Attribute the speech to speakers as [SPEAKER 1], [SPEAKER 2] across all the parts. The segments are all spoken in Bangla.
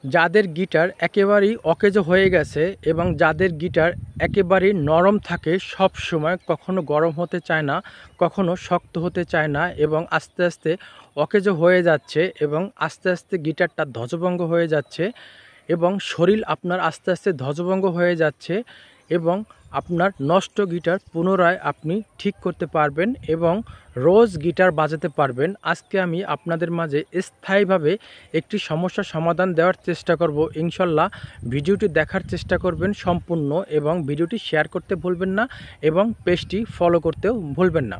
[SPEAKER 1] যাদের গিটার একেবারেই অকেজো হয়ে গেছে এবং যাদের গিটার একেবারেই নরম থাকে, সব সময় কখনো গরম হতে চায় না, কখনো শক্ত হতে চায় না এবং আস্তে আস্তে অকেজো হয়ে যাচ্ছে এবং আস্তে আস্তে গিটারটা ধ্বজভঙ্গ হয়ে যাচ্ছে এবং শরীর আপনার আস্তে আস্তে ধ্বজভঙ্গ হয়ে যাচ্ছে এবং আপনার নষ্ট গিটার পুনরায় আপনি ঠিক করতে পারবেন এবং রোজ গিটার বাজাতে পারবেন। আজকে আমি আপনাদের মাঝে স্থায়ীভাবে একটি সমস্যার সমাধান দেওয়ার চেষ্টা করব। ইনশাল্লাহ ভিডিওটি দেখার চেষ্টা করবেন সম্পূর্ণ এবং ভিডিওটি শেয়ার করতে ভুলবেন না এবং পেজটি ফলো করতেও ভুলবেন না।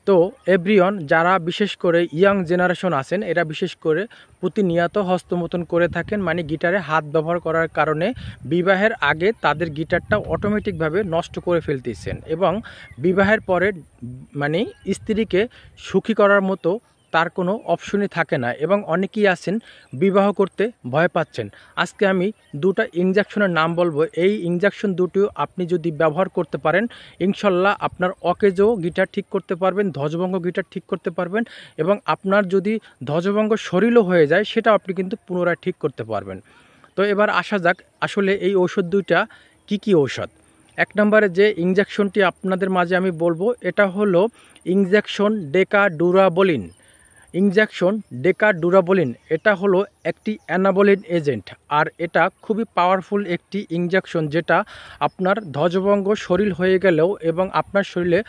[SPEAKER 1] তো এভরিওয়ান, যারা বিশেষ করে ইয়াং জেনারেশন আছেন, এরা বিশেষ করে প্রতিনিয়ত হস্তমৈথুন করে থাকেন, মানে গিটারে হাত ব্যবহার করার কারণে বিবাহের আগে তাদের গিটারটা অটোমেটিকভাবে নষ্ট করে ফেলতেছেন এবং বিবাহের পরে মানে স্ত্রীকে সুখী করার মতো তার কোনো অপশনই থাকে না এবং অনেকেই আছেন বিবাহ করতে ভয় পাচ্ছেন। আজকে আমি দুটো ইনজেকশনের নাম বলবো। এই ইনজেকশন দুটো আপনি যদি ব্যবহার করতে পারেন, ইনশাল্লাহ আপনার অকেজো গিটার ঠিক করতে পারবেন, ধ্বজভঙ্গ গিটার ঠিক করতে পারবেন এবং আপনার যদি ধ্বজভঙ্গ শরীরও হয়ে যায় সেটাও আপনি কিন্তু পুনরায় ঠিক করতে পারবেন। তো এবার আসা যাক আসলে এই ঔষধ দুইটা কি কি ঔষধ। এক নম্বরে যে ইনজেকশনটি আপনাদের মাঝে আমি বলবো, এটা হলো ইনজেকশন ডেকাডুরাবোলিন। ইনজেকশন ডেকাডুরাবোলিন এটা হলো একটি অ্যানাবলিন এজেন্ট, আর এটা খুবই পাওয়ারফুল একটি ইনজেকশন, যেটা আপনার ধ্বজভঙ্গ শরীর হয়ে গেলেও এবং আপনার শরীরে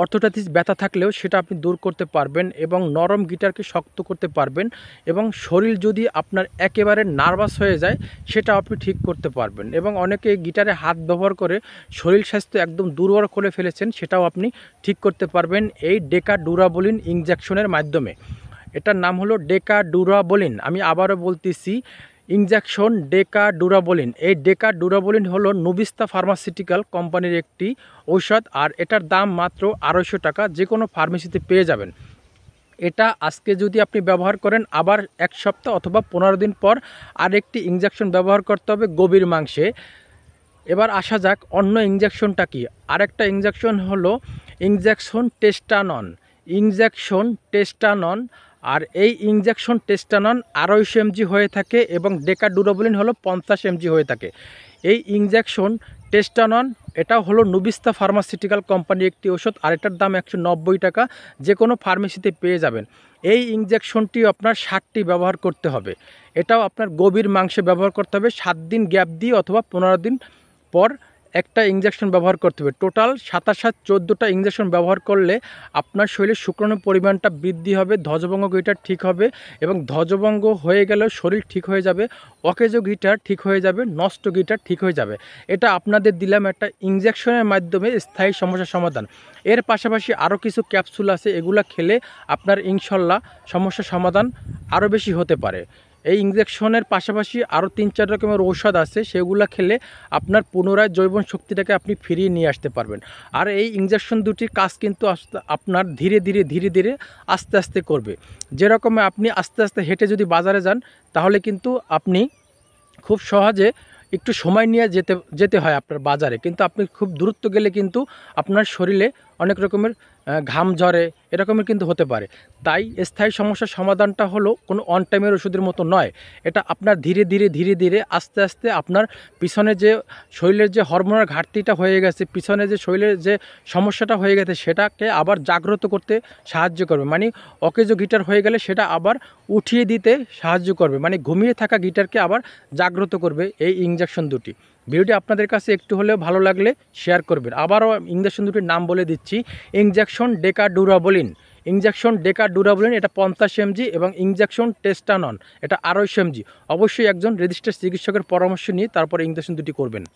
[SPEAKER 1] অর্থোটাইটিস ব্যথা থাকলেও সেটা আপনি দূর করতে পারবেন এবং নরম গিটারকে শক্ত করতে পারবেন এবং শরীর যদি আপনার একেবারে নার্ভাস হয়ে যায় সেটা আপনি ঠিক করতে পারবেন এবং অনেকে গিটারে হাত ব্যবহার করে শরীর স্বাস্থ্য একদম দুর্বল করে ফেলেছেন, সেটাও আপনি ঠিক করতে পারবেন এই ডেকাডুরাবোলিন ইনজেকশনের মাধ্যমে। এটার নাম হলো ডেকাডুরাবোলিন। আমি আবারও বলতেছি, ইনজেকশন ডেকাডুরাবোলিন। এই ডেকাডুরাবোলিন হলো নুবিস্তা ফার্মাসিউটিক্যাল কোম্পানির একটি ঔষধ, আর এটার দাম মাত্র 250 টাকা, যে কোনো ফার্মেসিতে পেয়ে যাবেন। এটা আজকে যদি আপনি ব্যবহার করেন, আবার 1 সপ্তাহ অথবা 15 দিন পর আরেকটি ইনজেকশন ব্যবহার করতে হবে গভীর মাংসে। এবার আসা যাক অন্য ইনজেকশনটা কি। আরেকটা ইনজেকশন হলো ইনজেকশন টেস্টানন। ইনজেকশন টেস্টানন, আর এই ইনজেকশন টেস্টানন 250 mg হয়ে থাকে এবং ডেকাডুরাবোলিন হলো 50 mg হয়ে থাকে। এই ইনজেকশন টেস্টানন এটা হলো নুবিস্তা ফার্মাসিউটিক্যাল কোম্পানির একটি ওষুধ, আর এটার দাম 190 টাকা, যে কোনো ফার্মেসিতে পেয়ে যাবেন। এই ইনজেকশনটি আপনার 60টি ব্যবহার করতে হবে। এটাও আপনার গভীর মাংসে ব্যবহার করতে হবে, 7 দিন গ্যাপ দিয়ে অথবা 15 দিন পর একটা ইনজেকশন ব্যবহার করতে হবে। টোটাল 14টা ইনজেকশন ব্যবহার করলে আপনার শরীরে শুক্রাণুর পরিমাণটা বৃদ্ধি হবে, ধ্বজভঙ্গ গিটার ঠিক হবে এবং ধ্বজভঙ্গ হয়ে গেলেও শরীর ঠিক হয়ে যাবে, অকেজো গিটার ঠিক হয়ে যাবে, নষ্ট গিটার ঠিক হয়ে যাবে। এটা আপনাদের দিলাম একটা ইনজেকশনের মাধ্যমে স্থায়ী সমস্যার সমাধান। এর পাশাপাশি আরও কিছু ক্যাপসুল আছে, এগুলা খেলে আপনার ইনশাল্লাহ সমস্যার সমাধান আরও বেশি হতে পারে। এই ইনজেকশনের পাশাপাশি আরও 3-4 রকমের ঔষধ আছে, সেগুলো খেলে আপনার পুনরায় জৈবন শক্তিটাকে আপনি ফিরিয়ে নিয়ে আসতে পারবেন। আর এই ইনজেকশন দুটির কাজ কিন্তু আপনার ধীরে ধীরে আস্তে আস্তে করবে। যেরকম আপনি আস্তে আস্তে হেঁটে যদি বাজারে যান, তাহলে কিন্তু আপনি খুব সহজে একটু সময় নিয়ে যেতে হয় আপনার বাজারে, কিন্তু আপনি খুব দূরত্ব গেলে কিন্তু আপনার শরীরে অনেক রকমের ঘাম ঝরে, এরকমের কিন্তু হতে পারে। তাই স্থায়ী সমস্যার সমাধানটা হলো কোনো অন টাইমের ওষুধের মতো নয়। এটা আপনার ধীরে ধীরে আস্তে আস্তে আপনার পিছনে যে শরীরের যে হরমোনের ঘাটতিটা হয়ে গেছে, পিছনে যে শরীরের যে সমস্যাটা হয়ে গেছে সেটাকে আবার জাগ্রত করতে সাহায্য করবে। মানে অকেজো গিটার হয়ে গেলে সেটা আবার উঠিয়ে দিতে সাহায্য করবে, মানে ঘুমিয়ে থাকা গিটারকে আবার জাগ্রত করবে এই ইনজেকশন দুটি। ভিডিওটি আপনাদের কাছে একটু হলেও ভালো লাগলে শেয়ার করবেন। আবারও ইনজেকশন দুটির নাম বলে দিচ্ছি, ইনজেকশন ডেকাডুরাবোলিন। ইনজেকশন ডেকাডুরাবোলিন এটা 50 mg এবং ইনজেকশন টেস্টানন এটা 250 mg। অবশ্যই একজন রেজিস্টার্ড চিকিৎসকের পরামর্শ নিয়ে তারপরে ইনজেকশন দুটি করবেন।